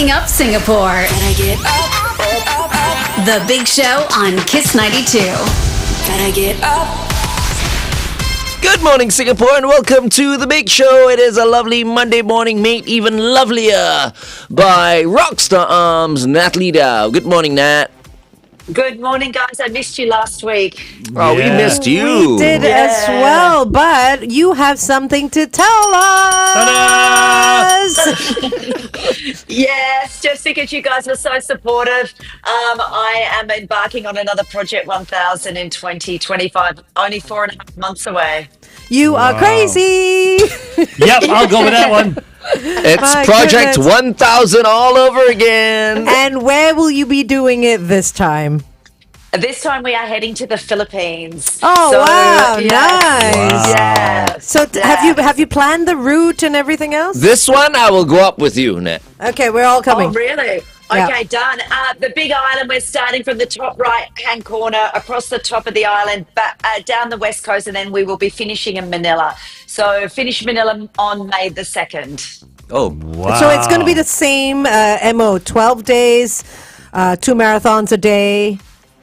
Waking Up Singapore. Gotta get up. The Big Show on Kiss 92. Gotta get up. Good morning, Singapore, and welcome to The Big Show. It is a lovely Monday morning, made even lovelier by Rockstar Arms, Natalie Dau. Good morning, Nat. Good morning, guys. I missed you last week. Oh, we missed you. We did as well, but you have something to tell us. Yes, just because you guys are so supportive. I am embarking on another Project 1000 in 2025, only 4.5 months away. You are crazy. Yep, I'll go with that one. It's My Project goodness. 1000 all over again. And where will you be doing it this time? This time we are heading to the Philippines. Oh, So, wow, yes. nice. Yeah. So have you planned the route and everything else? This one, I will go up with you, Nat. Okay, we're all coming. Oh, really? Yeah. Okay, done. The big island, we're starting from the top right-hand corner, across the top of the island, down the west coast, and then we will be finishing in Manila. So finish Manila on May the 2nd. Oh, Wow. So it's going to be the same MO, 12 days, 2 marathons a day.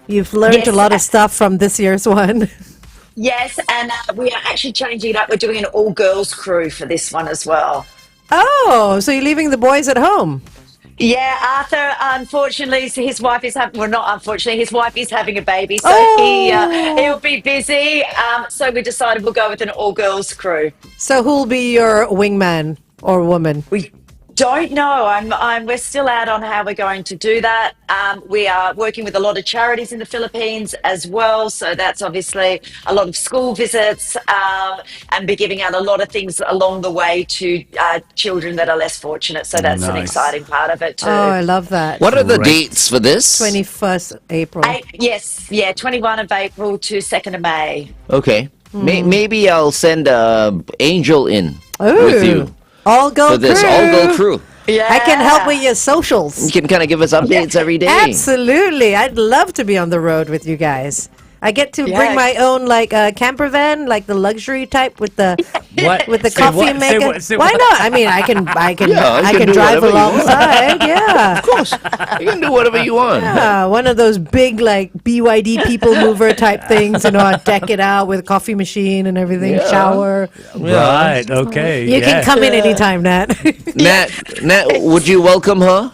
You've learned Yes, a lot of stuff from this year's one. Yes, and we are actually changing it up. We're doing an all-girls crew for this one as well. Oh, so you're leaving the boys at home? Yeah, Arthur, unfortunately, so his wife is having, well, not unfortunately, his wife is having a baby, so he'll be busy. So we decided we'll go with an all-girls crew. So who'll be your wingman or woman? We don't know. We're still out on how we're going to do that. We are working with a lot of charities in the Philippines as well. So that's obviously a lot of school visits and be giving out a lot of things along the way to children that are less fortunate. So that's an Nice. exciting part of it too. Oh, I love that. what are the Great. dates for this? 21st April. Yes, 21 of April to 2nd of May. Okay. Hmm. Maybe I'll send Angel in Ooh. with you All go for this crew. all-go crew. Yeah. I can help with your socials. You can kind of give us updates every day. Absolutely. I'd love to be on the road with you guys. I get to bring my own camper van, like the luxury type with the What? with the Say coffee what? Say maker. what? Say Why what? not? I mean, I can Yeah, you can do drive whatever you want. alongside. Yeah. Of course. You can do whatever you want. Yeah, one of those big like BYD people mover type things, I deck it out with a coffee machine and everything, Yeah. shower. Right, okay. You can come in anytime, Nat. Nat, would you welcome her?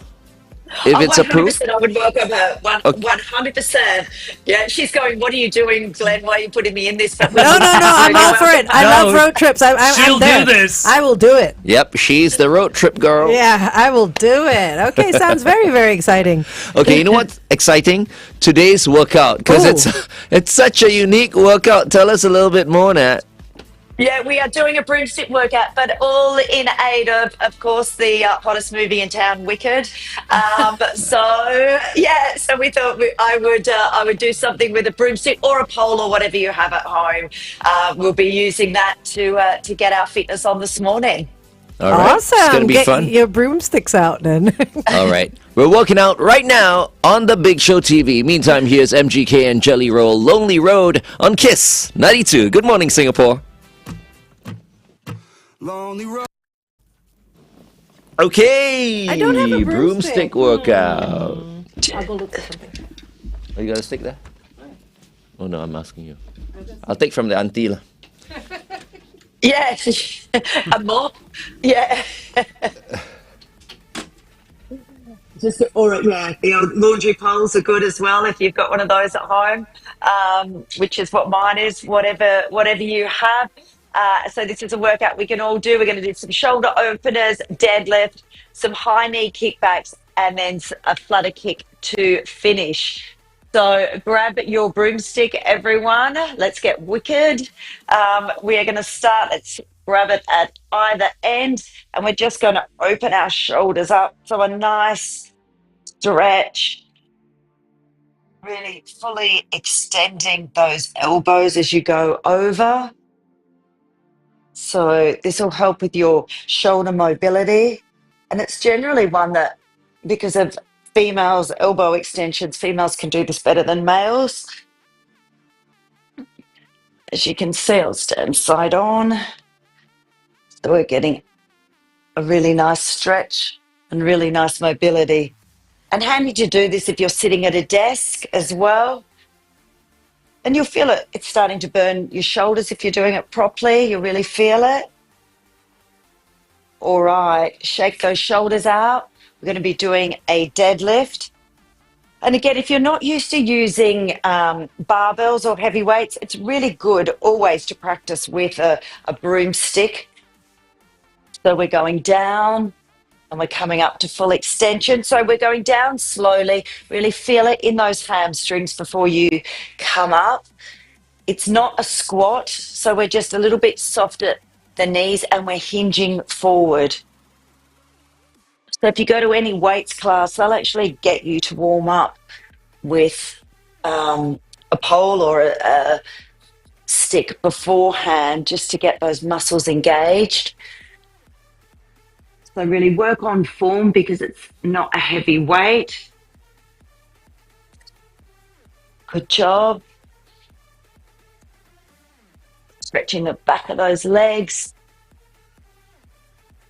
If it's approved? 100%, I would welcome her. 100%. Yeah, she's going, what are you doing, Glenn? Why are you putting me in this? But No, I'm all for it. I love road trips. I'm She'll there. do this. I will do it. Yep, she's the road trip girl. Yeah, I will do it. Okay, sounds very, very exciting. Okay, you know what's exciting? Today's workout, because it's such a unique workout. Tell us a little bit more, Nat. Yeah, we are doing a broomstick workout, but all in aid of course, the hottest movie in town, Wicked. So we thought I would do something with a broomstick or a pole or whatever you have at home. We'll be using that to get our fitness on this morning. All right. Awesome. It's going to be Get fun. your broomsticks out then. All right. We're working out right now on the Big Show TV. Meantime, here's MGK and Jelly Roll, Lonely Road on Kiss 92. Good morning, Singapore. Lonely road. Okay. I don't have a broomstick. workout. I'll go look for something. Oh, you got a stick there? Oh, no, I'm asking you. I'll take from the auntie. lah. Yeah, a mop. Yeah. Just the laundry poles are good as well if you've got one of those at home, which is what mine is. Whatever you have. So this is a workout we can all do. We're going to do some shoulder openers, deadlift, some high knee kickbacks, and then a flutter kick to finish. So grab your broomstick, everyone. Let's get wicked. We are going to start. Let's grab it at either end, and we're just going to open our shoulders up. So a nice stretch. Really fully extending those elbows as you go over. So this will help with your shoulder mobility. And it's generally one that, because of females' elbow extensions, females can do this better than males. As you can see, I'll stand side on. So we're getting a really nice stretch and really nice mobility. And handy to do this if you're sitting at a desk as well. And you'll feel it. It's starting to burn your shoulders if you're doing it properly. You'll really feel it. All right, shake those shoulders out. We're going to be doing a deadlift. And again, if you're not used to using barbells or heavy weights, it's really good always to practice with a broomstick. So we're going down and we're coming up to full extension. So we're going down slowly, really feel it in those hamstrings before you come up. It's not a squat, so we're just a little bit soft at the knees and we're hinging forward. So if you go to any weights class, they'll actually get you to warm up with a pole or a stick beforehand just to get those muscles engaged. So really work on form because it's not a heavy weight. Good job. Stretching the back of those legs.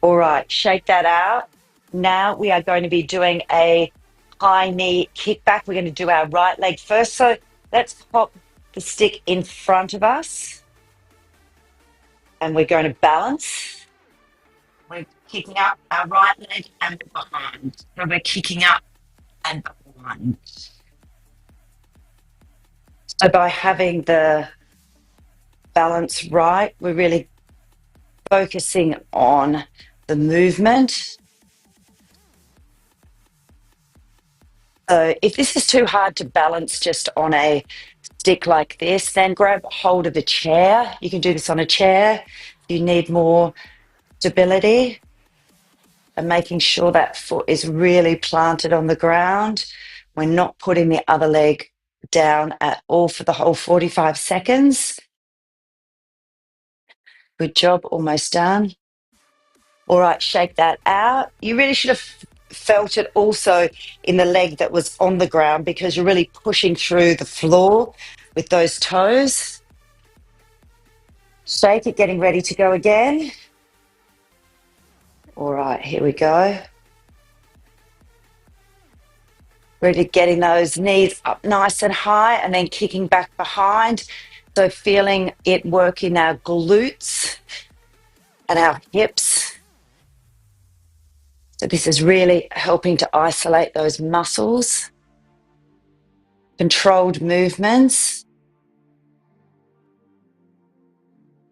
All right, shake that out. Now we are going to be doing a high knee kickback. We're going to do our right leg first. So let's pop the stick in front of us. And we're going to balance. We're kicking up our right leg and behind. So we're kicking up and behind. So by having the balance right, we're really focusing on the movement. So if this is too hard to balance just on a stick like this, then grab hold of a chair. You can do this on a chair. You need more stability and making sure that foot is really planted on the ground. We're not putting the other leg down at all for the whole 45 seconds. Good job, almost done. All right, shake that out. You really should have felt it also in the leg that was on the ground because you're really pushing through the floor with those toes. Shake it, getting ready to go again. All right, here we go. Really getting those knees up nice and high and then kicking back behind. So feeling it work in our glutes and our hips. So this is really helping to isolate those muscles. Controlled movements.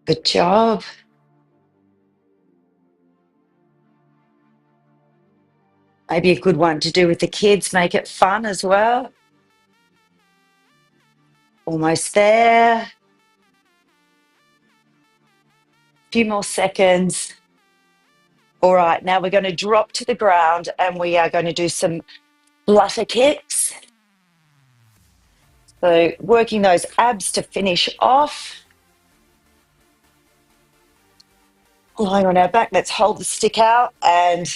Good job. Maybe a good one to do with the kids, make it fun as well. Almost there. A few more seconds. All right, now we're going to drop to the ground and we are going to do some flutter kicks. So working those abs to finish off. Lying on our back, let's hold the stick out and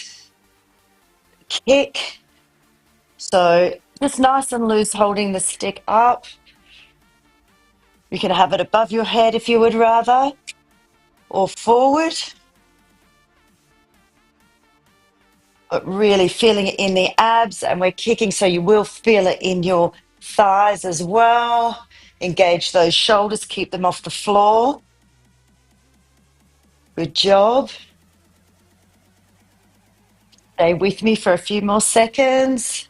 kick. So just nice and loose, holding the stick up. You can have it above your head if you would rather, or forward. But really feeling it in the abs, and we're kicking so you will feel it in your thighs as well. Engage those shoulders, keep them off the floor. Good job. Stay with me for a few more seconds.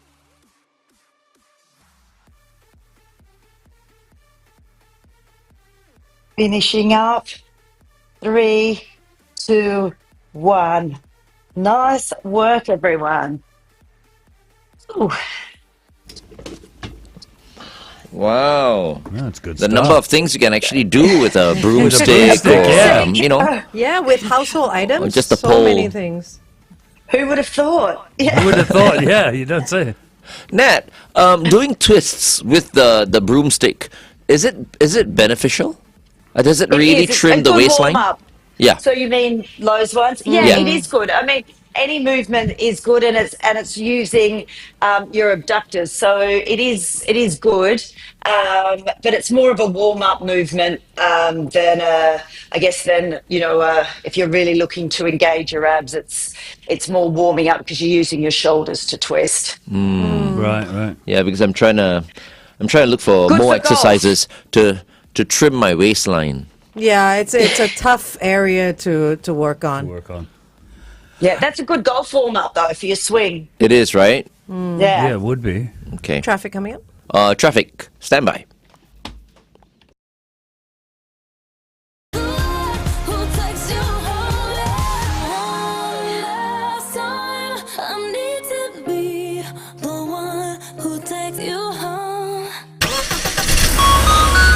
Finishing up. 3, 2, 1. Nice work, everyone. Ooh. Wow. That's good The stuff. number of things you can actually do with a broomstick or, Yeah. Yeah, with household items, or just a so pole. many things. Who would have thought? Who would have thought? Yeah, you don't say. Nat, doing twists with the broomstick, is it beneficial? Does it really It's trim a the good waistline? warm-up. Yeah. So you mean those ones? Yeah, Yeah. it is good. I mean, any movement is good, and it's using your abductors, so it is good, but it's more of a warm up movement than I guess than if you're really looking to engage your abs, it's more warming up because you're using your shoulders to twist. Right. Yeah, because I'm trying to look for Good more for golf. exercises to trim my waistline. Yeah, it's a tough area to work on. Yeah, that's a good golf warm up though for your swing. It is, right? Yeah. Yeah, it would be. Okay. Traffic coming up. Traffic, stand by. Who takes you home? Last time I need to be the one who takes you home.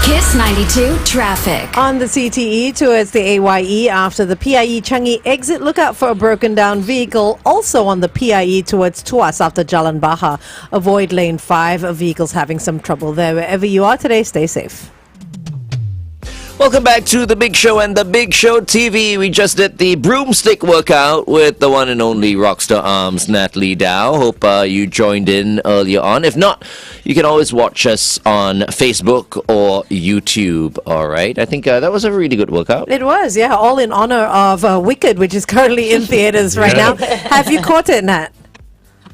Kiss 92 traffic. On the CTE towards the AYE after the PIE Changi exit, look out for a broken down vehicle. Also on the PIE towards Tuas after Jalan Bahar. Avoid lane 5. Vehicles having some trouble there. Wherever you are today, stay safe. Welcome back to The Big Show and The Big Show TV. We just did the broomstick workout with the one and only Rockstar Arms, Natalie Dau. Hope you joined in earlier on. If not, you can always watch us on Facebook or YouTube. All right. I think that was a really good workout. It was, yeah, all in honor of Wicked, which is currently in theaters right now. Have you caught it, Nat?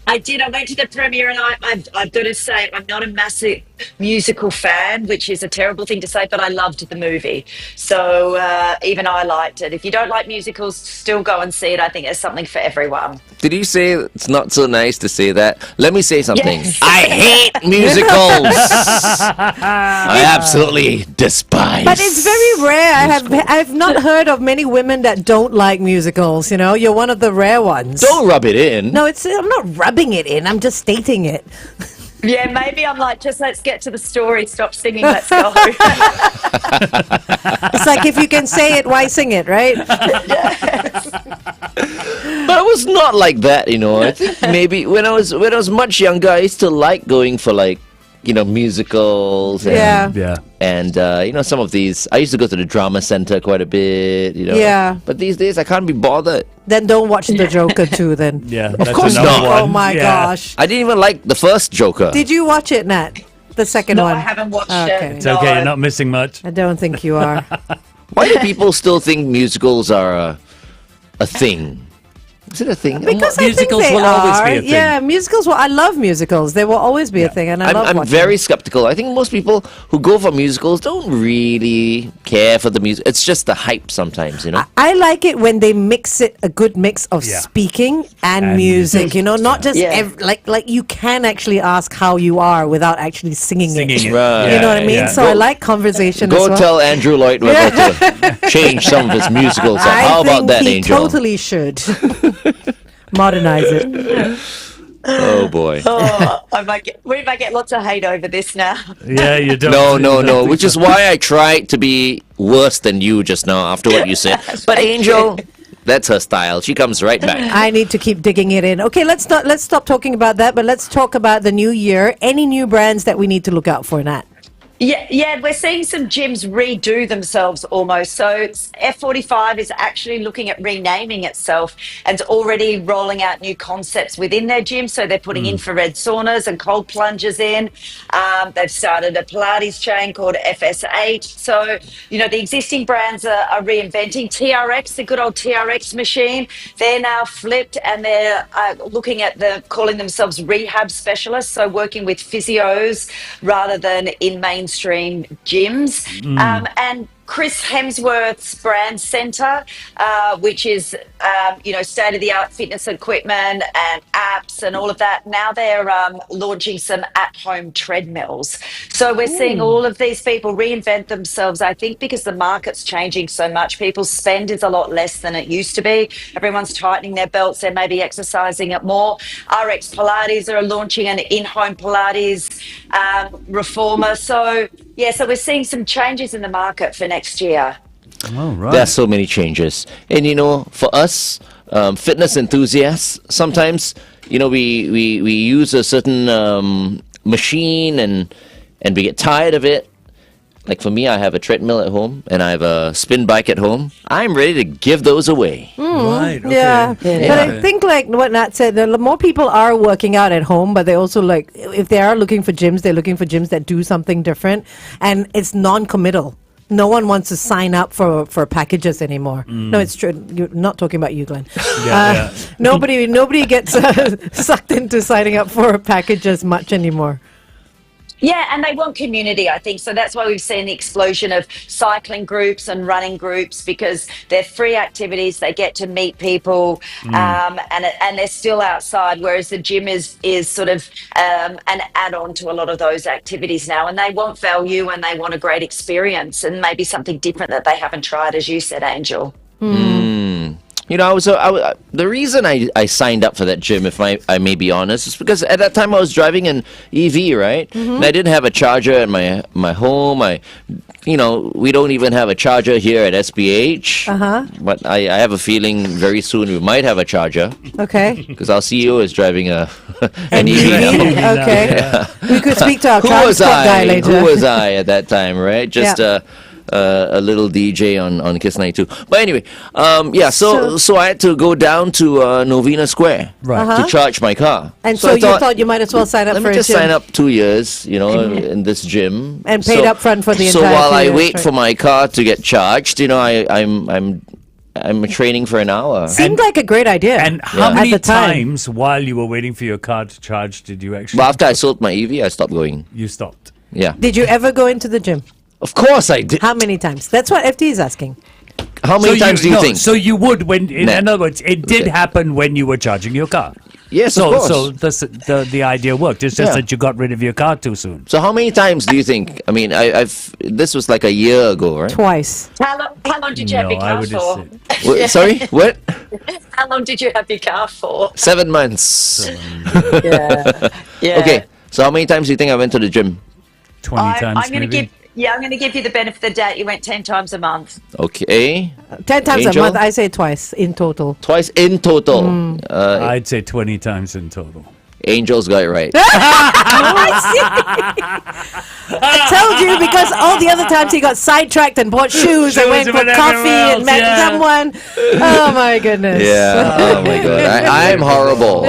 I did. I went to the premiere, and I've got to say, I'm not a massive musical fan, which is a terrible thing to say, but I loved the movie. So even I liked it. If you don't like musicals, still go and see it. I think there's something for everyone. Did you say it's not so nice to say that? Let me say something. Yes. I hate musicals. I absolutely despise. But it's very rare. I've not heard of many women that don't like musicals. You know, you're one of the rare ones. Don't rub it in. No, I'm not rubbing it in. I'm just stating it. Yeah, maybe I'm like, just let's get to the story. Stop singing. Let's go. It's like if you can say it, why sing it, right? But I was not like that, you know. I think maybe when I was much younger, I used to like going for musicals. And, Yeah. And some of these, I used to go to the drama center quite a bit. Yeah. But these days, I can't be bothered. Then don't watch The Joker too. Then. Yeah, that's course another not. one. Oh my Yeah. gosh! I didn't even like the first Joker. Did you watch it, Nat? The second No, one. I haven't watched Okay. it. It's okay, you're not missing much. I don't think you are. Why do people still think musicals are a thing? Is it a thing? Because Musicals I think they will always are. be a thing. Yeah, musicals. Well, I love musicals. They will always be a thing, and I love I'm watching very them. skeptical. I think most people who go for musicals don't really care for the music. It's just the hype sometimes, you know. I like it when they mix it, a good mix of Yeah. speaking and And music. music. You know, not just Yeah. like you can actually ask how you are without actually singing it. Singing it. Right. You know what I mean? Yeah. So I like conversation as Go well. tell Andrew Lloyd Webber to change some of his musicals. How I about think that, he Angel? totally should modernize it. Oh boy. Oh, we might get lots of hate over this now. Yeah, you don't. No. Which is why I tried to be worse than you just now after what you said. But Angel, that's her style. She comes right back. I need to keep digging it in. Okay, let's stop talking about that, but let's talk about the new year. Any new brands that we need to look out for, Nat? Yeah, we're seeing some gyms redo themselves almost. So F45 is actually looking at renaming itself and already rolling out new concepts within their gym. So they're putting infrared saunas and cold plungers in. They've started a Pilates chain called FS8. So, the existing brands are reinventing. TRX, the good old TRX machine, they're now flipped and they're looking at calling themselves rehab specialists. So working with physios rather than in mainstream gyms. And Chris Hemsworth's brand centre, which is, state-of-the-art fitness equipment and apps and all of that. Now they're launching some at-home treadmills. So we're seeing all of these people reinvent themselves, I think, because the market's changing so much. People's spend is a lot less than it used to be. Everyone's tightening their belts. They're maybe exercising it more. RX Pilates are launching an in-home Pilates reformer. So we're seeing some changes in the market for next year. Oh, right. There are so many changes. And for us, fitness enthusiasts, sometimes, we use a certain machine and we get tired of it. Like for me, I have a treadmill at home and I have a spin bike at home. I'm ready to give those away. Right. Okay. Yeah. But I think like what Nat said, the more people are working out at home, but they also like, if they are looking for gyms, they're looking for gyms that do something different, and it's non-committal. No one wants to sign up for packages anymore. No, it's true. You're not talking about you, Glenn. Yeah. Nobody gets sucked into signing up for packages much anymore. Yeah, and they want community, I think. So that's why we've seen the explosion of cycling groups and running groups, because they're free activities. They get to meet people, and they're still outside. Whereas the gym is sort of an add-on to a lot of those activities now. And they want value and they want a great experience and maybe something different that they haven't tried, as you said, Angel. You know, the reason I signed up for that gym, if I may be honest, is because at that time I was driving an EV, right? And I didn't have a charger at my home. We don't even have a charger here at SPH. But I have a feeling very soon we might have a charger. Okay. Because our CEO is driving an EV now. Okay. We could speak to our Who was transport guy later. Who was I at that time, right? Just a little DJ on Kiss 92. But anyway, so I had to go down to Novena Square to charge my car. And so you thought you might as well sign up let for me a just gym. sign up 2 years, in this gym. And paid up front for the so entire while 2 I years, wait right. for my car to get charged, I'm training for an hour. Seemed like a great idea. And how at many the time. times while you were waiting for your car to charge did you actually? But after I sold my EV, I stopped going. You stopped. Yeah. Did you ever go into the gym? Of course I did. How many times? That's what FT is asking. How many times do you think? So you would when, in Nah. other words, it did Okay. happen when you were charging your car. Yes, of course. So the idea worked. It's just Yeah. that you got rid of your car too soon. So how many times do you think? I mean, this was like a year ago, right? Twice. How long did you have your I car would for? What, sorry, what? How long did you have your car for? 7 months. Yeah. Okay, so how many times do you think I went to the gym? 20 times I'm going to maybe. give you the benefit of the doubt. You went 10 times a month. Okay, 10 times Angel? a month. I say twice in total. twice in total. I'd say 20 times in total. Angel's got it right. I told you, because all the other times he got sidetracked and bought shoes and went Shoes for and coffee everywhere and met else, yeah. someone. Oh my goodness. Yeah. Oh my god, I'm horrible.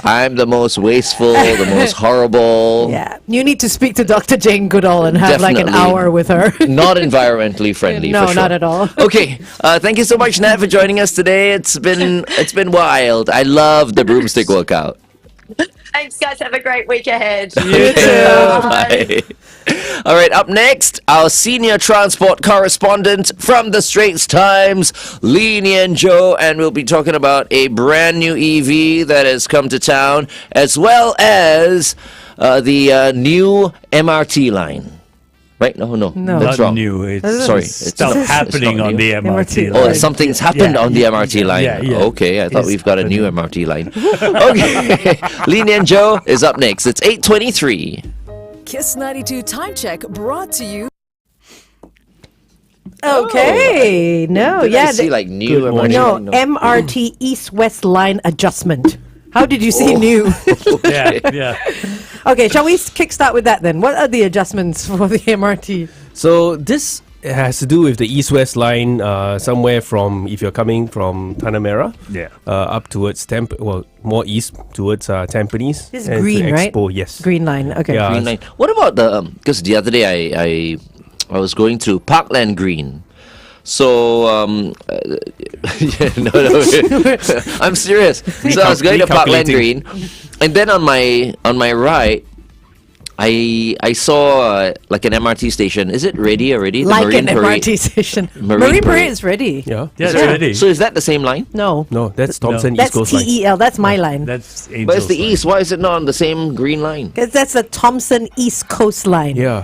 I'm the most wasteful, the most horrible. Yeah. You need to speak to Dr. Jane Goodall and have like an Definitely. hour with her. Not environmentally friendly. No, for sure. not at all. Okay, thank you so much, Nat, for joining us today. It's been wild. I love the broomstick workout. Thanks, guys. Have a great week ahead. You too. Bye. All right, up next, our senior transport correspondent from the Straits Times, Nian Tjoe, and we'll be talking about a brand new EV that has come to town, as well as the new MRT line. Right? No. That's Not wrong. new. It's Sorry, stuff it's happening not on new. the MRT MRT. line. Oh, something's happened on the MRT line. Yeah. Okay, I thought It's we've got a new happening. MRT line. Okay, Nian Tjoe is up next. It's 8:23. Kiss 92 Time Check brought to you. Okay. No, Did yeah. I see like new Good MRT morning. no, line? MRT East-West line adjustment. How did you see new? Yeah. Okay, shall we kickstart with that then? What are the adjustments for the MRT? So this has to do with the east-west line, somewhere from, if you're coming from Tanah Merah, Yeah. up towards more east towards Tampines. This is and to green, right? Expo, yes. Green line. Okay. Yeah. Green line. What about the? Because the other day I was going to Parkland Green. So no, I'm serious. So I was going to Parkland Green, and then on my right, I saw like an MRT station. Is it ready already? The Like Marine an Parade. MRT station. Marine Marine Parade. Parade is ready. Yeah. Yeah, it's So- ready. So is that the same line? No. No, that's Thompson That's East Coast line. TEL. That's my line. That's But it's Angel's the line. east. Why is it not on the same green line? Because that's the Thompson East Coast line. Yeah.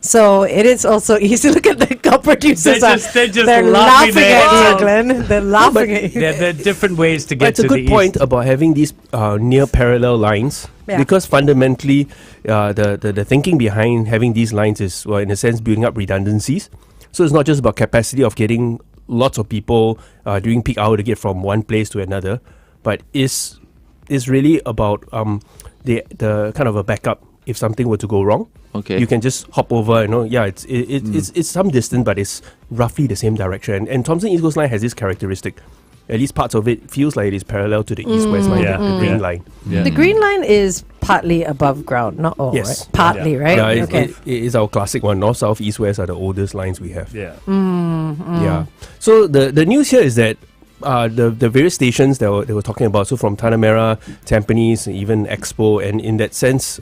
So it is also easy. Look at the co-producers. They're just they're laughing laughing their at heads you, off. Glenn. They're laughing at you. There are different ways to But get it's a to good the point east. about having these near parallel lines. Yeah. Because fundamentally, the thinking behind having these lines is, well, in a sense, building up redundancies. So it's not just about capacity of getting lots of people during peak hour to get from one place to another, but is really about the kind of a backup if something were to go wrong. Okay. You can just hop over, it's some distance, but it's roughly the same direction. And Thomson East Coast Line has this characteristic. At least parts of it feels like it is parallel to the east-west line, the green line. Yeah. The green line is partly above ground, not all, Yes. right? Partly, right? Yeah, Okay. it is our classic one. North, south, east, west are the oldest lines we have. Yeah. Yeah. So the news here is that the various stations that they were talking about, so from Tanah Merah, Tampines, even Expo, and in that sense,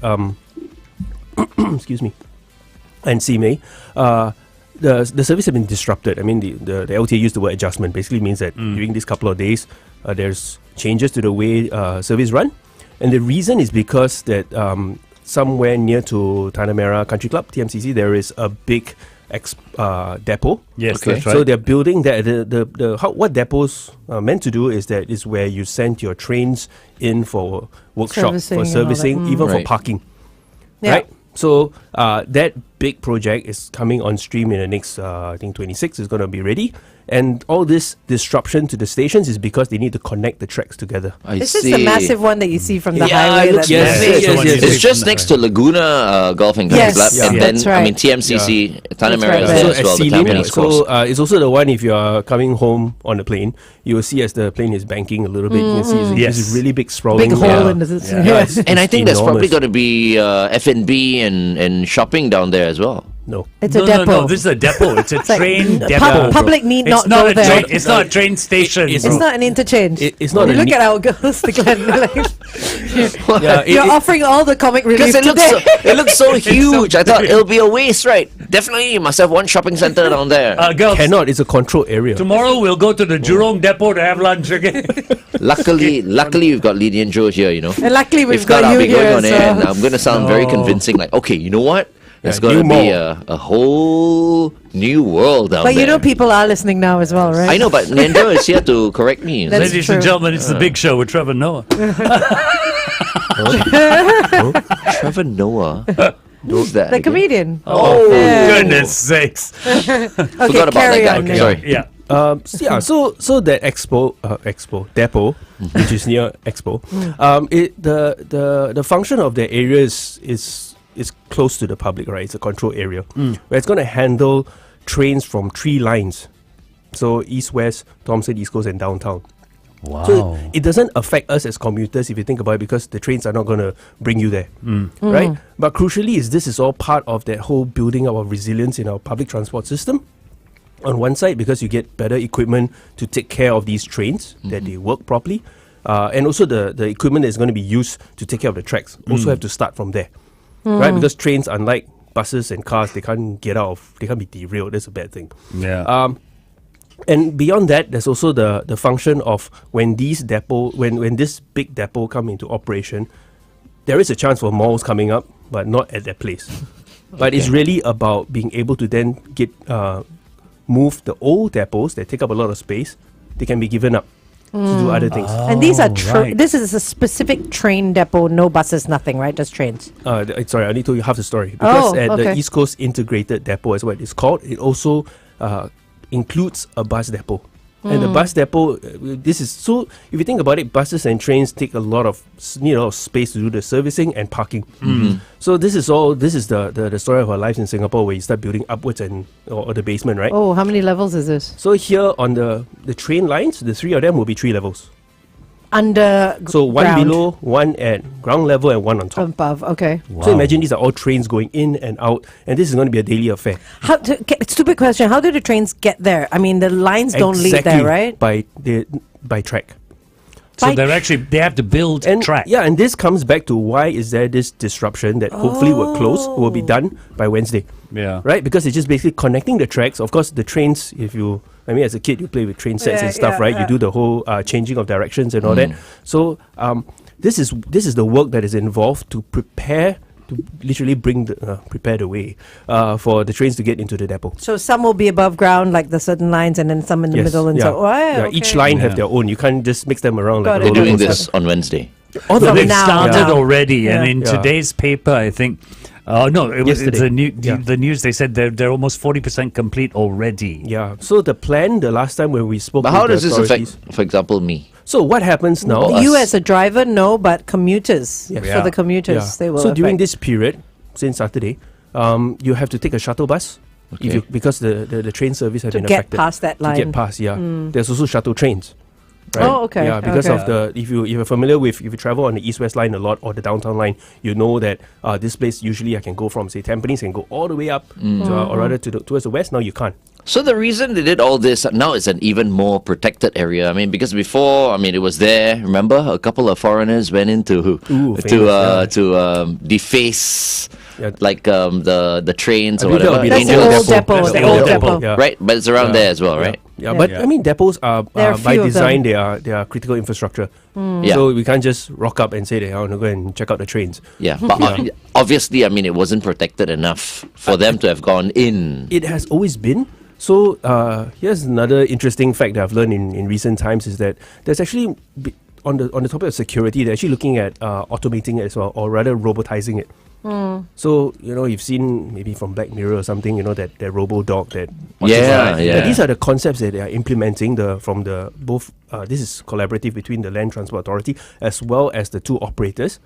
excuse me, and Simei, the service has been disrupted. I mean, the LTA used the word adjustment. Basically means that during these couple of days, there's changes to the way service run. And the reason is because that somewhere near to Tanah Merah Country Club, TMCC, there is a big depot. Yes, Okay. that's right. So they're building that. What depots are meant to do is that is where you send your trains in for workshop, Servicing for and all that. servicing, even for Right. parking. Yeah. Right? So that big project is coming on stream in the next, I think 26 is going to be ready. And all this disruption to the stations is because they need to connect the tracks together. I This see. is the massive one that you see from the Yeah, highway. it looks that's massive. big. Yes. It's just next to Laguna Golf and Country Yes, Club, yeah. and then That's right. I mean TMCC, Tanah That's Merah right is there. there So as well. at The Sea Lim, Tampines Cross. so it's also the one if you are coming home on the plane, you will see as the plane is banking a little bit, you can see Yes. this really big sprawling. Big hole in the system. Yeah, Yeah. it's- And I it's think there's probably enormous. going to be F&B and shopping down there as well. No. It's No, a depot. no, this is a depot. It's a like train pub- depot. public need It's not go a there. train. It's not a train station. It's It's not an interchange. It's not You a look ne- at our girls, Glenn. Like, Yeah, you're offering all the comic relief Because it looks so so huge. I thought it'll be a waste, right? Definitely, you must have one shopping center down there. Girls, cannot. It's a controlled area. tomorrow we'll go to the Jurong depot to have lunch again. Luckily, we've got Nian Tjoe here. You know, and luckily we've if not, got I'll you be going here. on air, and So. I'm going to sound very convincing. Like, okay, you know what? There's Yeah, going to new be mall. a whole new world out But there. you know, people are listening now as well, right? I know, but Nian Tjoe is here to correct me. That's Ladies true. and gentlemen, it's the Big Show with Trevor Noah. Trevor Noah. Who's that? The again? comedian. Oh, Yeah. goodness sakes. Okay, Forgot about carry that guy. on. Sorry. Yeah. So that expo depot, which is near Expo, the function of the area is close to the public, right? It's a control area where it's going to handle trains from 3 lines, so east, west, Thomson, East Coast, and downtown. Wow. So it doesn't affect us as commuters if you think about it, because the trains are not going to bring you there, right? But crucially, this is all part of that whole building up of resilience in our public transport system. On one side, because you get better equipment to take care of these trains, that they work properly, and also the equipment that is going to be used to take care of the tracks also have to start from there, right? Because trains, unlike buses and cars, they can't be derailed. That's a bad thing. Yeah. And beyond that, there's also the function of when this big depot come into operation, there is a chance for malls coming up, but not at that place. But it's really about being able to then get move the old depots that take up a lot of space. They can be given up to do other things. And these are right. this is a specific train depot, no buses, nothing, right? Just trains. Sorry, I need to tell you half the story. Because at the okay. East Coast Integrated Depot, is what it's called, it also includes a bus depot. And the bus depot, this is so. If you think about it, buses and trains take a lot of space to do the servicing and parking. So this is the story of our lives in Singapore, where you start building upwards or the basement, right? Oh, how many levels is this? So here on the train lines, the 3 of them will be 3 levels. Under So one ground. below, one at ground level, and one on top. Above, okay. So imagine these are all trains going in and out, and this is going to be a daily affair. Stupid question. How do the trains get there? I mean, the lines don't lead there, right? By track. So Bike. they have to build And track. yeah, and this comes back to why is there this disruption that hopefully will be done by Wednesday. Yeah. Right? Because it's just basically connecting the tracks. Of course, the trains, as a kid, you play with train sets Yeah, and stuff, yeah, right? yeah. You do the whole changing of directions and all that. So this is the work that is involved to literally prepare the way for the trains to get into the depot. So some will be above ground, like the certain lines, and then some in the middle, and so. Each line have their own. You can't just mix them around Got like it. a They're roller doing coaster. this on Wednesday. All the From way They've now. started Yeah. already, and Yeah. in Yeah. today's paper, I think. No, it's Yesterday. the news. They said they're almost 40% complete already. Yeah. So the plan, the last time when we spoke, But how with does the this affect, authorities- for example, me? So what happens now? You as a driver, no, but commuters. Yes. For the commuters, they will. So during affect. this period, since Saturday, you have to take a shuttle bus. Okay. If you, because the train service has To been get affected. past that To line. get past, There's also shuttle trains. Right? Oh, okay. Yeah, because Okay. of the if you're familiar with, if you travel on the East-West line a lot or the downtown line, you know that this place usually I can go from say Tampines and go all the way up or rather towards the west. Now you can't. So the reason they did all this now is an even more protected area. I mean, because before, I mean, it was there. Remember, a couple of foreigners went in to deface the trains or I believe whatever. that'll be That's the Angel old depot. That's The the old old depot. depot. Yeah. Right, but it's around there as well, right? Yeah, but I mean depots are There are a by few of design them. they are critical infrastructure. Yeah. So we can't just rock up and say that I want to go and check out the trains. Yeah, but obviously, I mean, it wasn't protected enough for them to have gone in. It has always been. So here's another interesting fact that I've learned in recent times is that there's actually on the topic of security, they're actually looking at automating it as well, or rather robotizing it. So you've seen maybe from Black Mirror or something, that robo dog that. Yeah. These are the concepts that they are implementing from the both. This is collaborative between the Land Transport Authority as well as the two operators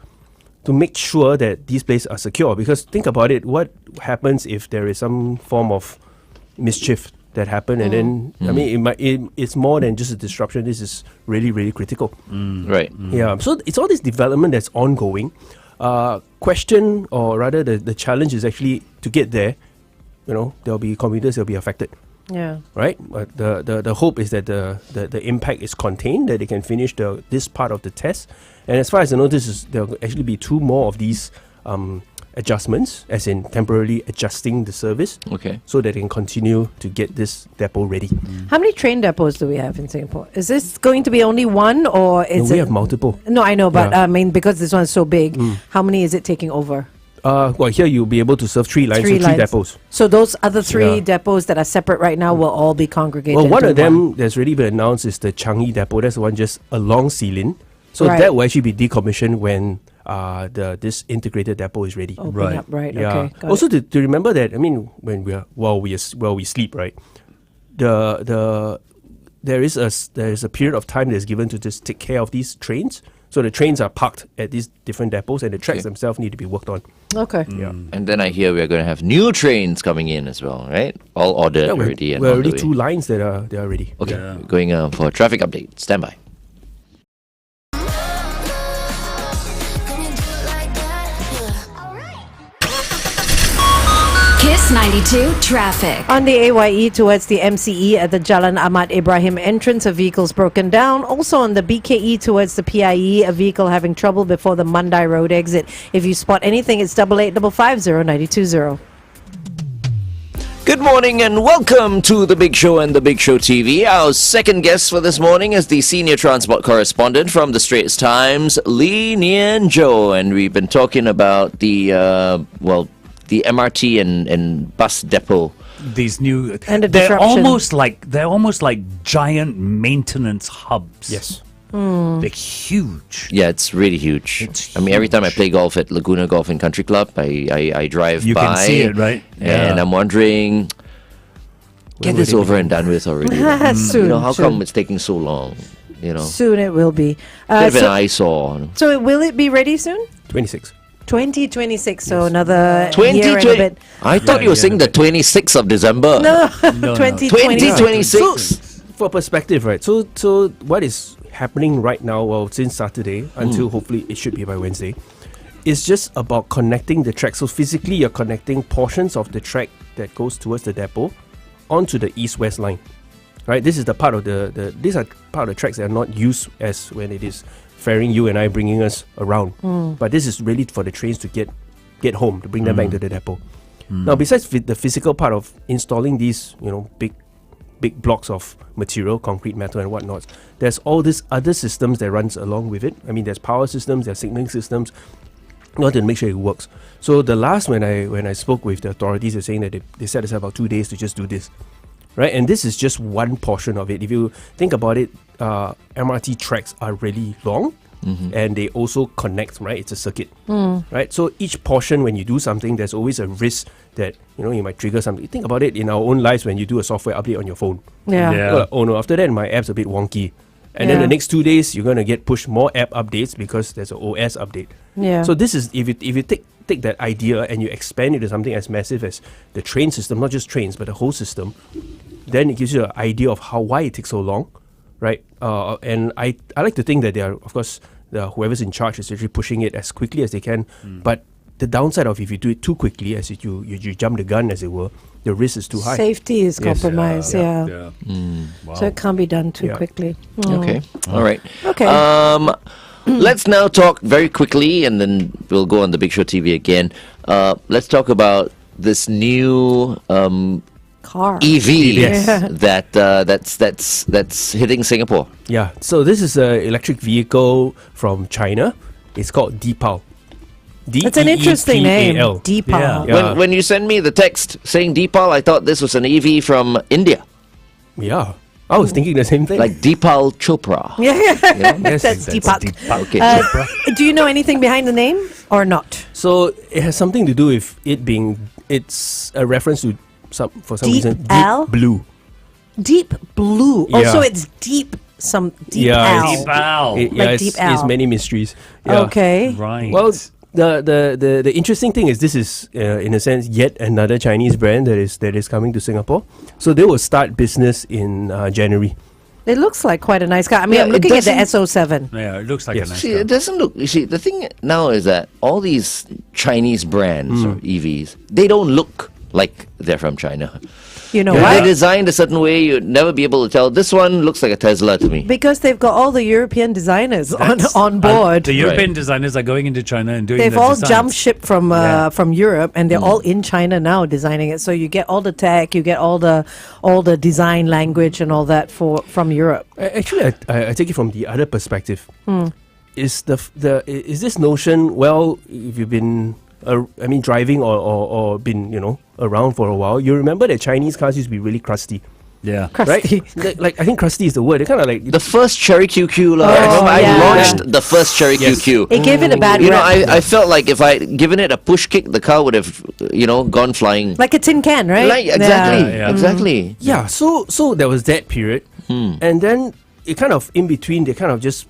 to make sure that these places are secure. Because think about it, what happens if there is some form of mischief that happen and then I mean it's more than just a disruption. This is really, really critical. Right. Yeah, so it's all this development that's ongoing. Question, or rather the challenge is actually to get there. There'll be commuters that'll be affected, Yeah. right? But the hope is that the impact is contained, that they can finish this part of the test. And as far as I know, there'll actually be 2 more of these adjustments, as in temporarily adjusting the service, Okay. so that they can continue to get this depot ready. How many train depots do we have in Singapore? Is this going to be only one, or No, is we it? have multiple. No, I know, but Yeah. I mean, because this one's so big, how many is it taking over? Well, here you'll be able to serve 3 lines, so 3 lines. depots. So those other 3 Yeah. depots that are separate right now will all be congregated. Well, one into of them that's already been announced is the Changi depot. That's the one just along Sealin. So Right. that will actually be decommissioned when this integrated depot is ready. Open Right. up, right? Yeah. Okay. Got Also it. to remember that, I mean, when we sleep, right? There is a period of time that's given to just take care of these trains. So the trains are parked at these different depots, and the tracks themselves need to be worked on. Okay. Yeah. And then I hear we are going to have new trains coming in as well, right? All ordered Yeah, already. And we're on the already way. 2 lines that are ready. Okay, Yeah. going for a traffic update. Stand by. Kiss 92 traffic. On the AYE towards the MCE at the Jalan Ahmad Ibrahim entrance, a vehicle's broken down. Also on the BKE towards the PIE, a vehicle having trouble before the Mandai Road exit. If you spot anything, it's 88550920. Good morning and welcome to The Big Show and The Big Show TV. Our second guest for this morning is the senior transport correspondent from the Straits Times, Nian Tjoe. And we've been talking about the MRT and bus depot. These new And the they're disruption. almost like giant maintenance hubs. Yes. They're huge. Yeah, it's really huge. It's I mean, every time I huge. play golf at Laguna Golf and Country Club, I drive You by. can see it, right? And I'm wondering, get this over and done with already. Soon. How soon. come it's taking so long? Soon it will be. Bit of an So, eyesore. so will it be ready soon? 26. 2026, so another year and a 2020. bit. I thought you were saying the 26th of December. No, no. 2026. 2026. For perspective, right? So what is happening right now, well, since Saturday until hopefully it should be by Wednesday, is just about connecting the track. So physically, you're connecting portions of the track that goes towards the depot onto the east-west line. Right? This is the part of these are part of the tracks that are not used as when it is ferrying you and I, bringing us around. But this is really for the trains to get home, to bring them back to the depot. Now, besides the physical part of installing these, big blocks of material, concrete, metal, and whatnot, there's all these other systems that runs along with it. I mean, there's power systems, there's signaling systems, in order to make sure it works. So the last when I spoke with the authorities, they're saying that they set aside about 2 days to just do this. Right, and this is just one portion of it. If you think about it, MRT tracks are really long, and they also connect. Right, it's a circuit. Right, so each portion, when you do something, there's always a risk that you might trigger something. Think about it in our own lives when you do a software update on your phone. Yeah. Yeah. You're like, oh no, after that my app's a bit wonky. And then Yeah. the next 2 days, you're going to get pushed more app updates because there's an OS update. Yeah. So this is, if you take that idea and you expand it to something as massive as the train system, not just trains, but the whole system, then it gives you an idea of why it takes so long, right? And I like to think that they are, of course, whoever's in charge is actually pushing it as quickly as they can. But the downside of if you do it too quickly, as you jump the gun, as it were, the risk is too high. Safety is Yes. compromised, yeah. Wow. So it can't be done too Yeah. quickly. Okay. All right. Okay. Let's now talk very quickly, and then we'll go on the Big Show TV again. Let's talk about this new Car. EV Yes. that's hitting Singapore. Yeah, so this is an electric vehicle from China. It's called Deepal. It's an interesting name. DEEPAL. Deepal. Yeah. When you send me the text saying Deepal, I thought this was an EV from India, Yeah, I was thinking the same thing. like Deepal Chopra. Yes, That's Deepak. Okay. Do you know anything behind the name or not? So it has something to do with it being. It's a reference to some reason Deep-Al? deep blue. Deep blue. Yeah. Also, it's deep. Some deep Yeah, Al. it's- Deep Al. Like it's, Deep it's Al. many mysteries. Yeah. Okay. Right. Well, the interesting thing is this is in a sense yet another Chinese brand that is coming to Singapore. So they will start business in January. It looks like quite a nice car. I mean, Yeah, I'm it looking at the doesn't- SO7. yeah, it looks like Yes. a nice See, car. it doesn't look. You see, the thing now is that all these Chinese brands or EVs, they don't look like they're from China. You know They're why? designed a certain way, you'd never be able to tell. This one looks like a Tesla to me. Because they've got all the European designers on board. The European designers are going into China and doing They've the all designs. jumped ship from Europe, and they're Mm. all in China now designing it. So you get all the tech, you get all the design language and all that from Europe. Actually, I take it from the other perspective. Hmm. Is is this notion? Well, if you've been, driving or been around for a while, you remember that Chinese cars used to be really crusty, Yeah. Crusty. right? like I think crusty is the word. They're kind of like The first Cherry QQ, I Oh, remember I yeah. launched the first Cherry Yes. QQ. It gave it a bad You know, rep. I felt like if I given it a push kick, the car would have, gone flying. Like a tin can, right? Like, exactly, Yeah. exactly. yeah. So there was that period, and then it kind of in between. They kind of just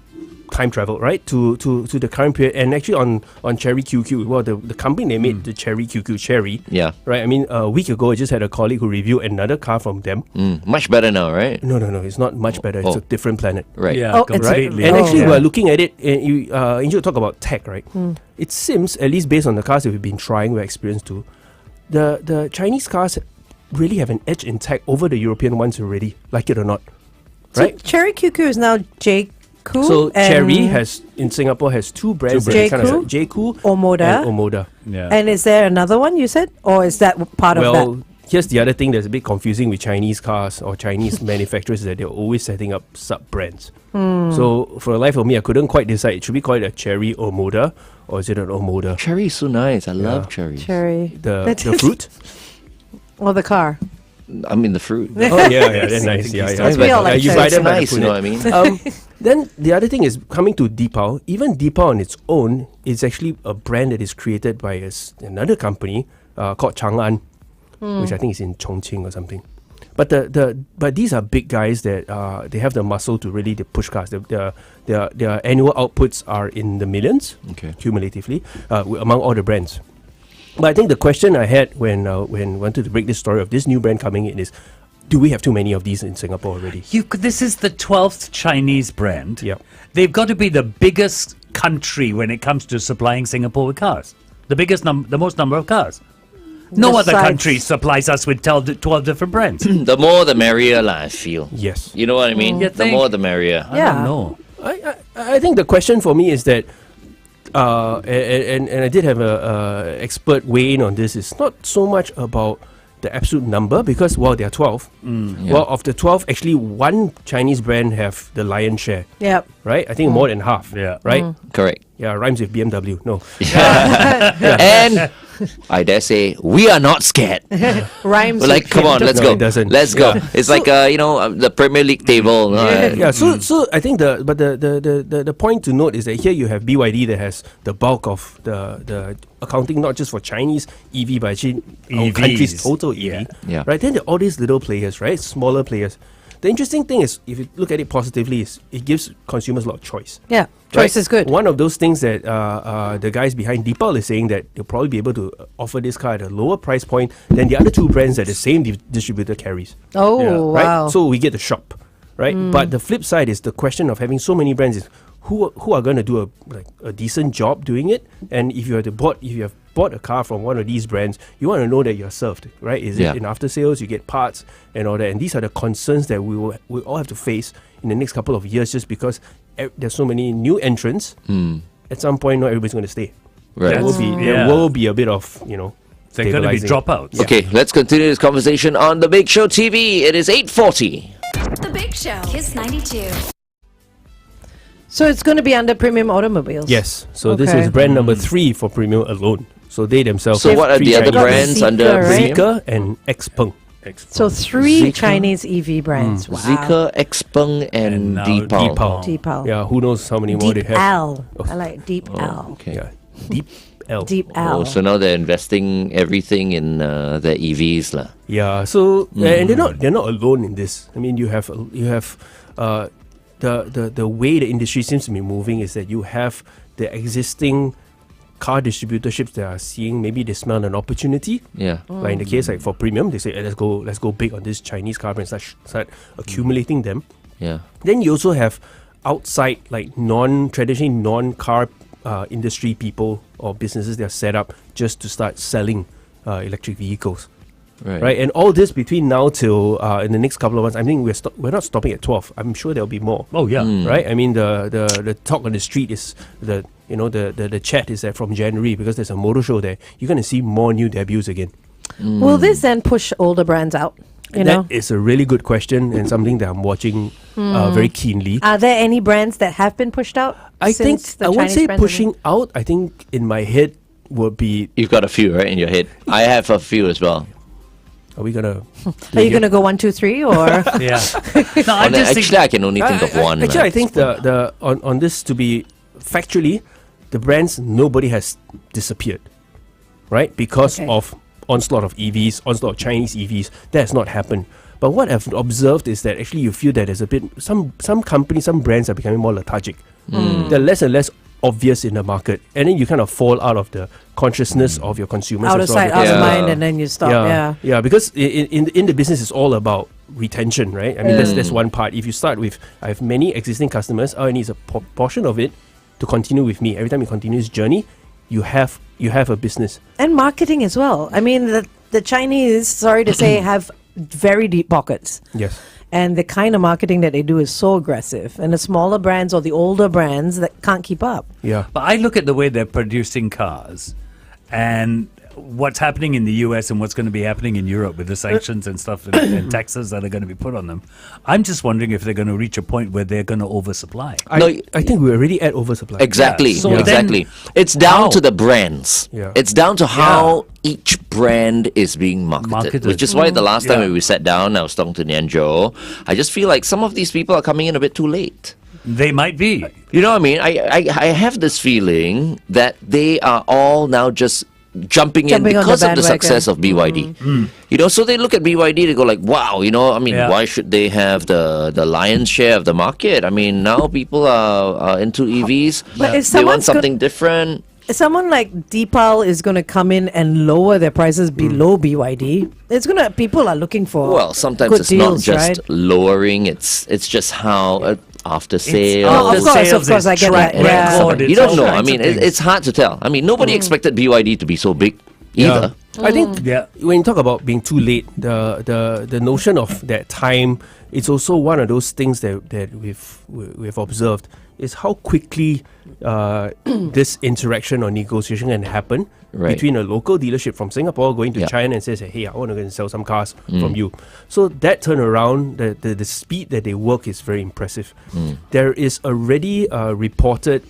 time travel right to the current period, and actually on Cherry QQ, well, the company they made the Cherry QQ Cherry. Yeah. Right. I mean, a week ago, I just had a colleague who reviewed another car from them. Much better now, right? No, it's not much better. It's Oh. a different planet. Right. Yeah, Oh, it's- Right, completely. and actually, yeah. we're looking at it. And you, Angel, talk about tech, right? It seems, at least based on the cars that we've been trying, we're experienced to, the Chinese cars really have an edge in tech over the European ones already, like it or not, So right? Cherry QQ is now JQ. So and Cherry has in Singapore has two brands. Two that brands. kind of JQ Omoda. and Omoda. Yeah. And is there another one you said, or is that part of Well, that? here's the other thing that's a bit confusing with Chinese cars or Chinese manufacturers is that they're always setting up sub brands. So for the life of me, I couldn't quite decide. Should we call it a Cherry Omoda or is it an Omoda? Cherry is so nice. I love cherry. Cherry. The fruit. Or the car. I mean the fruit. Oh yeah, that's nice. Yeah, yeah. We all like you cherry. buy It's them by the nice, you know what I punnet. mean? Then the other thing is coming to Deepal. Even Deepal on its own is actually a brand that is created by another company called Chang'an, which I think is in Chongqing or something. But but these are big guys that they have the muscle to really push cars. Their annual outputs are in the millions, cumulatively, among all the brands. But I think the question I had when wanted to break this story of this new brand coming in is, do we have too many of these in Singapore already? This is the 12th Chinese brand. Yep. They've got to be the biggest country when it comes to supplying Singapore with cars. The most number of cars. No other Besides- country supplies us with 12 different brands. The more the merrier, I feel. Yes. You know what I mean? You The think? more the merrier. I Yeah. don't know. I think the question for me is that, and I did have a expert weigh in on this. It's not so much about the absolute number because there are 12. Well, of the 12, actually one Chinese brand have the lion's share, Yep. right? I think more than half. Yeah. Right. Correct. Yeah, rhymes with BMW. No. And I dare say, we are not scared. Rhymes. We're like, with come on, BMW. let's No, go. it doesn't. Let's go. Yeah. It's like, the Premier League table. Yeah, so I think the point to note is that here you have BYD that has the bulk of the accounting, not just for Chinese EV, but actually our EVs. country's total EV. Yeah. Yeah. Right, then there are all these little players, right, smaller players. The interesting thing is, if you look at it positively, is it gives consumers a lot of choice. Yeah, choice is good. One of those things that the guys behind Deepal is saying that they'll probably be able to offer this car at a lower price point than the other two brands that the same distributor carries. Oh, Right? wow. So we get to shop, right? But the flip side is the question of having so many brands is who are going to do a decent job doing it? And if you have bought a car from one of these brands, you want to know that you're served, right? Is it in after sales, you get parts and all that? And these are the concerns that we all have to face in the next couple of years, just because there's so many new entrants. At some point, not everybody's going to stay. Right. There will be a bit of, There are going to be stabilizing. dropouts. Okay, let's continue this conversation on The Big Show TV. It is 8:40. The Big Show. Kiss 92. So it's going to be under premium automobiles. Yes. So this Okay. is brand number 3 for premium alone. So they themselves. So have what are 3 the other Chinese brands Zeekr, under right? premium? Zeekr and Xpeng. So 3 Zeekr. Chinese EV brands. Wow. Zeekr, Xpeng, and And now Deepal. Deepal. Deepal. Yeah, who knows how many more they Deep have. L. I like Deep L. Okay. Yeah. Deep L. Deep Oh, L. so now they're investing everything in their EVs lah. Yeah. So and they're not alone in this. I mean, you have the way the industry seems to be moving is that you have the existing car distributorships that are seeing, maybe they smell an opportunity. Yeah. Like in the case like for premium, they say, let's go big on this Chinese car brand, start accumulating them. Yeah. Then you also have outside, like traditionally non-car industry people or businesses that are set up just to start selling electric vehicles. Right, and all this between now till in the next couple of months, I think we're not stopping at 12. I'm sure there'll be more. Oh, yeah. Right. I mean, the talk on the street is the chat is that from January, because there's a motor show there, you're going to see more new debuts again. Will this then push older brands out? That is a really good question and something that I'm watching very keenly. Are there any brands that have been pushed out? I think since the I won't Chinese say brands have pushing out. I think in my head would be, You've got a few, right, in your head. I have a few as well. are we gonna? Are you going to go 1, 2, 3 or? Yeah. No, I just Actually, think I can only think of one. Actually, lah. I think the on this, to be factually, the brands, nobody has disappeared, right? Because Okay. of onslaught of EVs, onslaught of Chinese EVs. That has not happened. But what I've observed is that actually you feel that there's a bit some companies, some brands are becoming more lethargic. They're less and less obvious in the market, and then you kind of fall out of the consciousness of your consumers. Out of as well, sight, out because- of Yeah. mind, and then you stop. Yeah. because in the business, it's all about retention, right? I mean, that's one part. If you start with, I have many existing customers, all I need is a portion of it to continue with me. Every time you continue this journey, you have a business. And marketing as well. I mean, the Chinese, sorry to say, have very deep pockets. Yes. And the kind of marketing that they do is so aggressive. And the smaller brands or the older brands that can't keep up. Yeah. But I look at the way they're producing cars and what's happening in the US and what's going to be happening in Europe with the sanctions and stuff and taxes that are going to be put on them. I'm just wondering if they're going to reach a point where they're going to oversupply. I think we're already at oversupply. Exactly. Yeah. So exactly. then It's down how? to the brands. Yeah. It's down to how each brand is being marketed. Which is why the last time Yeah. when we sat down, I was talking to Nian Tjoe. I just feel like some of these people are coming in a bit too late. They might be. You know what I mean? I have this feeling that they are all now just jumping in Jumping on the because of the bandwagon. success of BYD. You know, so they look at BYD, they go like, wow, you know, I mean, Yeah. why should they have the lion's share of the market? I mean, now people are into EVs. But if They want someone's go- something different. Someone like Deepal is going to come in and lower their prices below BYD. It's going to, people are looking for Well, sometimes good it's not deals, just right? lowering, it's just how after sales. Oh, of After course, sales, I it's get track that. Yeah. record, you it's don't all know. I kinds mean, of things. it's hard to tell. I mean, nobody expected BYD to be so big either. I think Yeah. when you talk about being too late, the notion of that time, it's also one of those things that we've observed is how quickly this interaction or negotiation can happen Right. between a local dealership from Singapore going to Yeah. China and says, hey, I want to go and sell some cars from you. So that turnaround, the speed that they work is very impressive. There is already a reported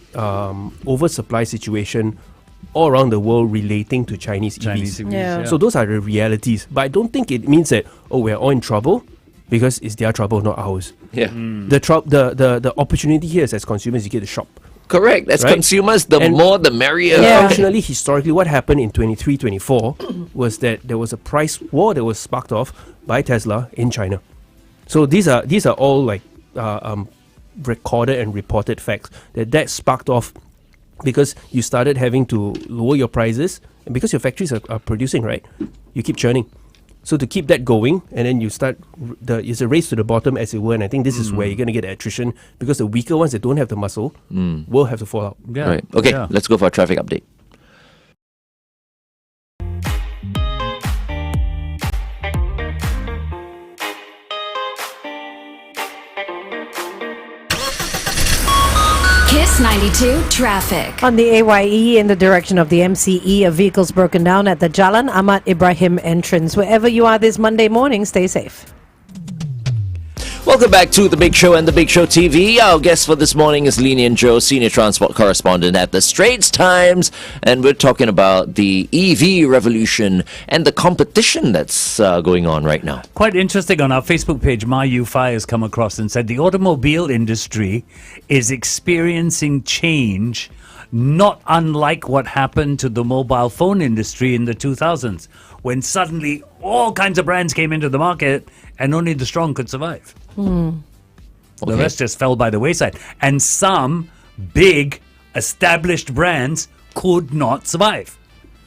oversupply situation all around the world relating to Chinese EVs. EVs, Yeah. So those are the realities. But I don't think it means that, we're all in trouble, because it's their trouble, not ours. Yeah. The opportunity here is as consumers, you get to shop. Correct. As Right. consumers, the And- more the merrier. Yeah. Functionally, historically, what happened in 23, 24 was that there was a price war that was sparked off by Tesla in China. So these are all like recorded and reported facts that sparked off because you started having to lower your prices, and because your factories are producing, right? You keep churning. So to keep that going, and then you start, it's a race to the bottom, as it were. And I think this is where you're going to get attrition, because the weaker ones that don't have the muscle will have to fall out. Yeah. Right. Okay, Yeah. let's go for a traffic update. Kiss 92 traffic. On the AYE in the direction of the MCE, a vehicle's broken down at the Jalan Ahmad Ibrahim entrance. Wherever you are this Monday morning, stay safe. Welcome back to The Big Show and The Big Show TV. Our guest for this morning is Nian Tjoe, Senior Transport Correspondent at The Straits Times. And we're talking about the EV revolution and the competition that's going on right now. Quite interesting. On our Facebook page, Mayu Fai has come across and said the automobile industry is experiencing change, not unlike what happened to the mobile phone industry in the 2000s, when suddenly all kinds of brands came into the market and only the strong could survive. The rest just fell by the wayside. And some big established brands could not survive.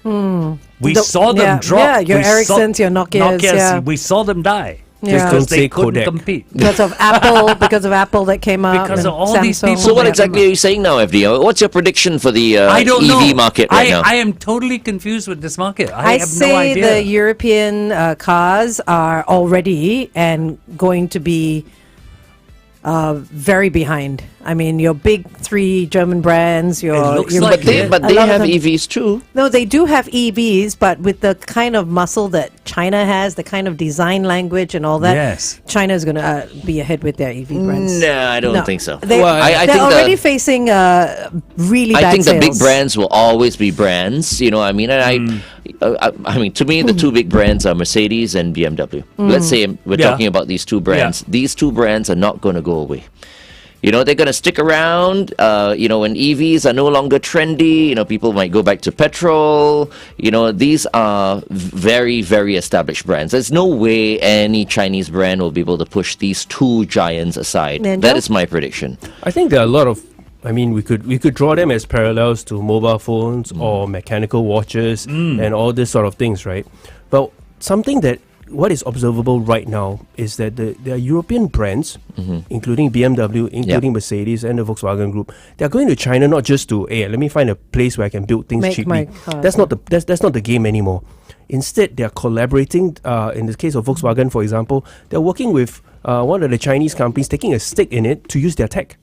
We saw them drop. Yeah, your We Ericssons, your Nokias. Yeah. We saw them die. Yeah. Because they Say couldn't Kodak. compete. Because of Apple that came out. Because and of all these Samsung. people. So what exactly are you saying now, FD? What's your prediction for the I don't EV know. market right now? I am totally confused with this market. I have no say idea. the European cars are already and going to be very behind. I mean, your big three German brands, It looks your like But a they lot of have them- EVs too. No, they do have EVs, but with the kind of muscle that China has, the kind of design language and all that, Yes. China is going to be ahead with their EV brands. No, I don't No. think so. They, I they're think already facing really bad I think the big sales. brands will always be brands. You know, I mean, and I mean, to me, the two big brands are Mercedes and BMW. Let's say we're Yeah. talking about these two brands. Yeah. These two brands are not going to go away. You know, they're going to stick around. You know, when EVs are no longer trendy, you know, people might go back to petrol. You know, these are very, very established brands. There's no way any Chinese brand will be able to push these two giants aside. Nian That Tjoe? is my prediction. I think there are a lot of. I mean, we could draw them as parallels to mobile phones or mechanical watches and all this sort of things, right? But something that what is observable right now is that there are European brands, including BMW, including Mercedes and the Volkswagen Group. They are going to China not just to, hey, let me find a place where I can build things Make cheaply. my cars, That's not the game anymore. Instead, they are collaborating. In the case of Volkswagen, for example, they're working with one of the Chinese companies, taking a stake in it to use their tech.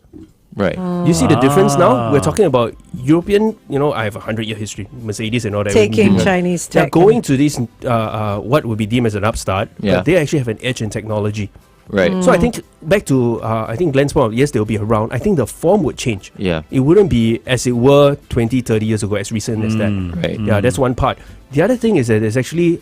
Right. You see the difference now? We're talking about European, you know, I have a 100-year history, Mercedes and all that. Taking Chinese They're tech. going to these, what would be deemed as an upstart, Yeah. but they actually have an edge in technology. Right. So I think, back to, I think Glenn's point, yes, they'll be around. I think the form would change. Yeah. It wouldn't be as it were 20, 30 years ago, as recent as that. Right. Yeah, that's one part. The other thing is that there's actually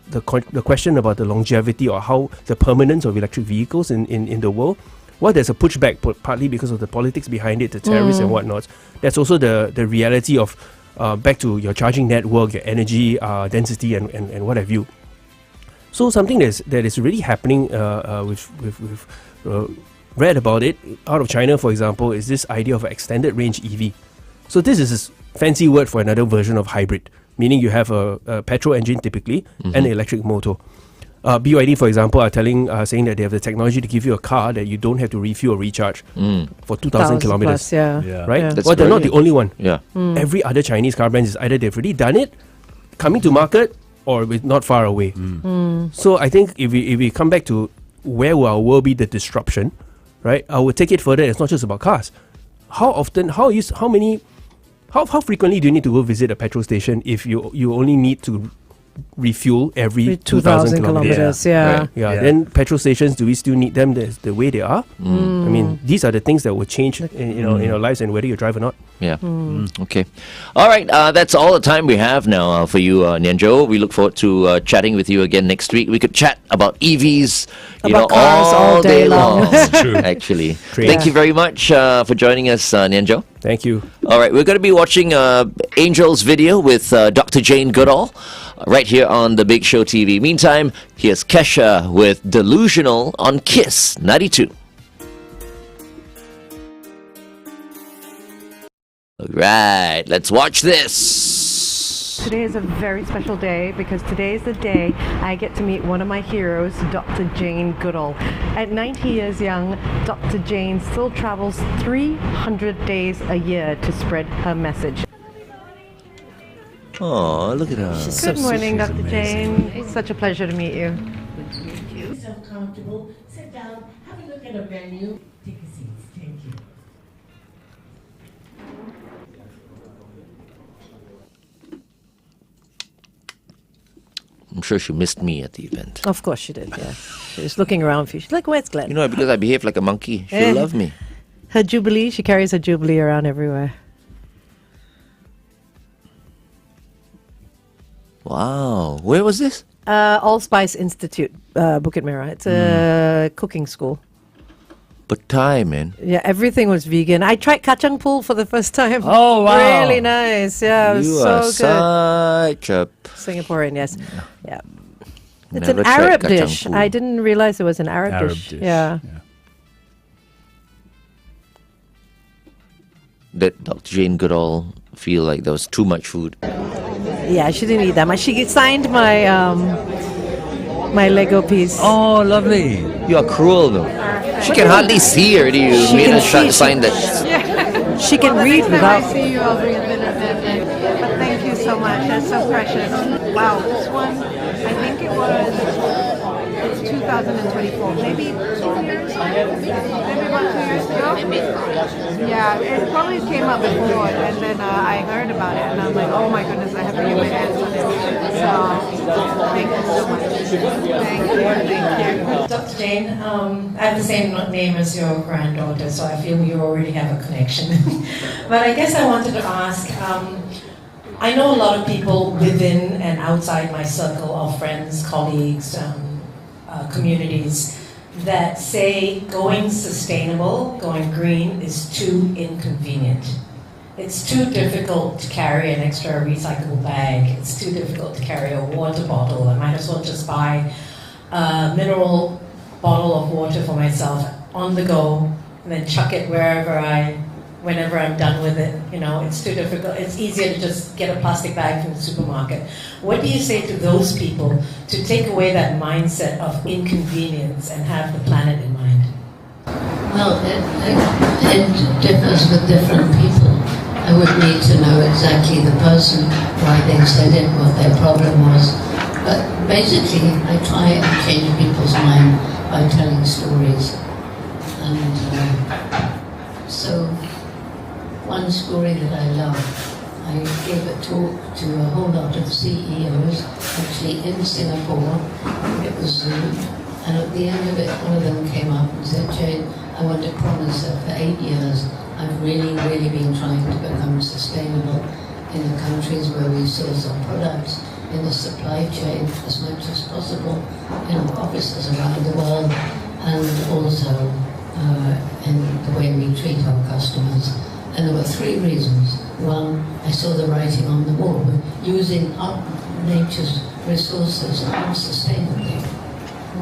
the question about the longevity or how the permanence of electric vehicles in the world. Well, there's a pushback, partly because of the politics behind it, the terrorists and whatnot. That's also the reality of back to your charging network, your energy density, and what have you. So something that is really happening, we've read about it out of China, for example, is this idea of an extended range EV. So this is a fancy word for another version of hybrid, meaning you have a petrol engine typically and an electric motor. BYD, for example, are saying that they have the technology to give you a car that you don't have to refuel or recharge for 2,000 kilometers. Plus, yeah. Yeah. Right? Yeah. That's Well, they're not the brilliant. only one. Yeah. Every other Chinese car brand is either they've already done it, coming to market, or it's not far away. So I think if we come back to where will be the disruption, right? I would take it further. It's not just about cars. How often? How frequently do you need to go visit a petrol station if you only need to refuel every 2,000 kilometers? Yeah. Right. Yeah, Yeah. then petrol stations, do we still need them the way they are? I mean, these are the things that will change in our lives and whether you drive or not. Yeah. Okay. All right. That's all the time we have now for you, Nian Tjoe. We look forward to chatting with you again next week. We could chat about EVs, About cars all day long. True. Actually. Great. Thank you very much for joining us, Nian Tjoe. Thank you. All right, we're going to be watching Angel's video with Dr. Jane Goodall right here on The Big Show TV. Meantime, here's Kesha with Delusional on Kiss 92. All right, let's watch this. Today is a very special day because today is the day I get to meet one of my heroes, Dr. Jane Goodall. At 90 years young, Dr. Jane still travels 300 days a year to spread her message. Oh, look at her. Good morning, she's Dr. amazing. Jane. It's such a pleasure to meet you. Yourself comfortable, sit down, have a look at a menu, take a seat. Thank you. I'm sure she missed me at the event. Of course she did, yeah. She was looking around for you. She's like, where's Glenn? You know, because I behave like a monkey, she'll Eh. love me. Her Jubilee, she carries her Jubilee around everywhere. Wow. Where was this? Allspice Institute, Bukit Merah. It's a cooking school. But Thai, man. Yeah, everything was vegan. I tried kacang pool for the first time. Oh, wow. Really nice. Yeah, it was You so are good. such a... Singaporean, yes. Yeah. It's Never an tried Arab kacang dish. pool. I didn't realize it was an Arab, Arab dish. dish. Yeah. Did Dr. Jane Goodall feel like there was too much food? Yeah, she didn't eat that much. She signed my my Lego piece. Oh, lovely. You are cruel, though. She can hardly see already. You She made can her see, sign that. She can read without. see you, I'll bring a bit of it. But thank you so much. That's so precious. Wow, this one, I think it's 2024. Maybe 2 years? Maybe about 2 years ago? Yeah, it probably came up before, and then I heard about it, and I'm like, oh my goodness, I have to get my hands on it. So, thank you so much. Thank you. Dr. Jane, I have the same name as your granddaughter, so I feel you already have a connection. But I guess I wanted to ask, I know a lot of people within and outside my circle of friends, colleagues, communities that say going sustainable, going green is too inconvenient. It's too difficult to carry an extra recyclable bag. It's too difficult to carry a water bottle. I might as well just buy a mineral bottle of water for myself on the go and then chuck it whenever I'm done with it. You know, it's too difficult. It's easier to just get a plastic bag from the supermarket. What do you say to those people to take away that mindset of inconvenience and have the planet in mind? Well, it differs with different people. I would need to know exactly the person, why they said it, what their problem was. But basically, I try and change people's mind by telling stories. And so, one story that I love, I gave a talk to a whole lot of CEOs, actually in Singapore. It was Zoom. And at the end of it, one of them came up and said, Jane, I want to promise that for 8 years, I've really been trying to become sustainable in the countries where we source our products, in the supply chain as much as possible, in our offices around the world, and also in the way we treat our customers. And there were 3 reasons. One, I saw the writing on the wall. We're using our nature's resources unsustainably.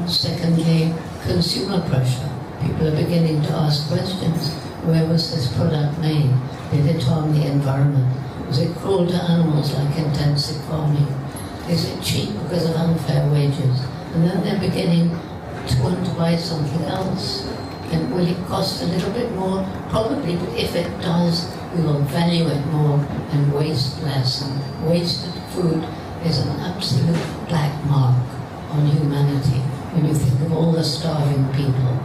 Secondly, consumer pressure. People are beginning to ask questions. Where was this product made? Did it harm the environment? Was it cruel to animals like intensive farming? Is it cheap because of unfair wages? And then they're beginning to want to buy something else. And will it cost a little bit more? Probably, but if it does, we will value it more and waste less. And wasted food is an absolute black mark on humanity when you think of all the starving people.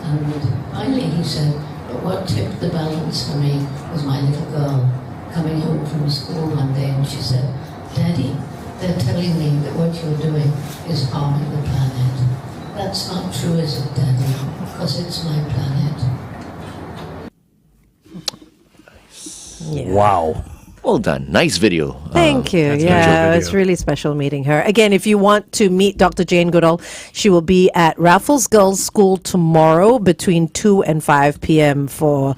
And finally he said, but what tipped the balance for me was my little girl coming home from school one day, and she said, Daddy, they're telling me that what you're doing is harming the planet. That's not true, is it, Daddy? Because it's my planet. Yeah. Wow. Well done. Nice video. Thank you. that's a Yeah, good it's video. really special meeting her. Again, if you want to meet Dr. Jane Goodall, she will be at Raffles Girls' School tomorrow between 2 and 5 p.m. for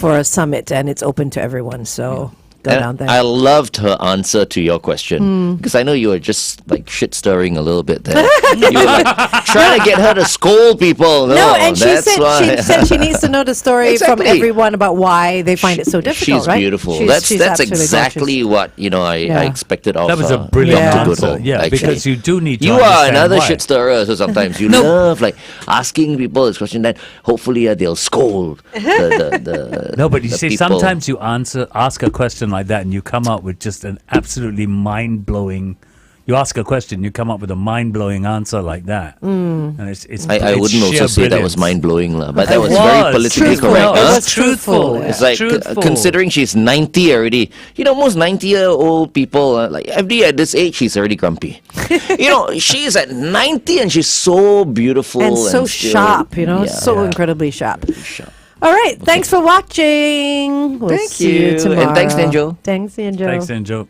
a summit, and it's open to everyone. So go down there. I loved her answer to your question because I know you were just like shit stirring a little bit there. You were like trying to get her to scold people. No, and she that's said why. she said she needs to know the story from Exactly. everyone about why they find it so difficult. She's right? beautiful. She's That's absolutely exactly gorgeous. what I expected of That was a her. brilliant Yeah. answer. Goodall, Yeah, actually. because you do need to You are understand another why. shit stirrer, so sometimes you love like asking people this question. Then hopefully they'll scold the No, but you the see, people. sometimes you ask a question like that, and you come up with just an absolutely mind-blowing. You ask a question, you come up with a mind-blowing answer like that, and it's I it's wouldn't also sheer say that was brilliance. mind-blowing, but that It was very was. politically Truthful. correct. It huh? was truthful. It's like Truthful. considering she's 90 already. Most 90-year-old people, like FD at this age, she's already grumpy. She's at 90 and she's so beautiful And so still- sharp, Yeah. so incredibly sharp. Sharp. All right, thanks for watching. We'll Thank see you. you tomorrow. And thanks, Nian Tjoe. Thanks, Nian Tjoe. Thanks, Nian Tjoe.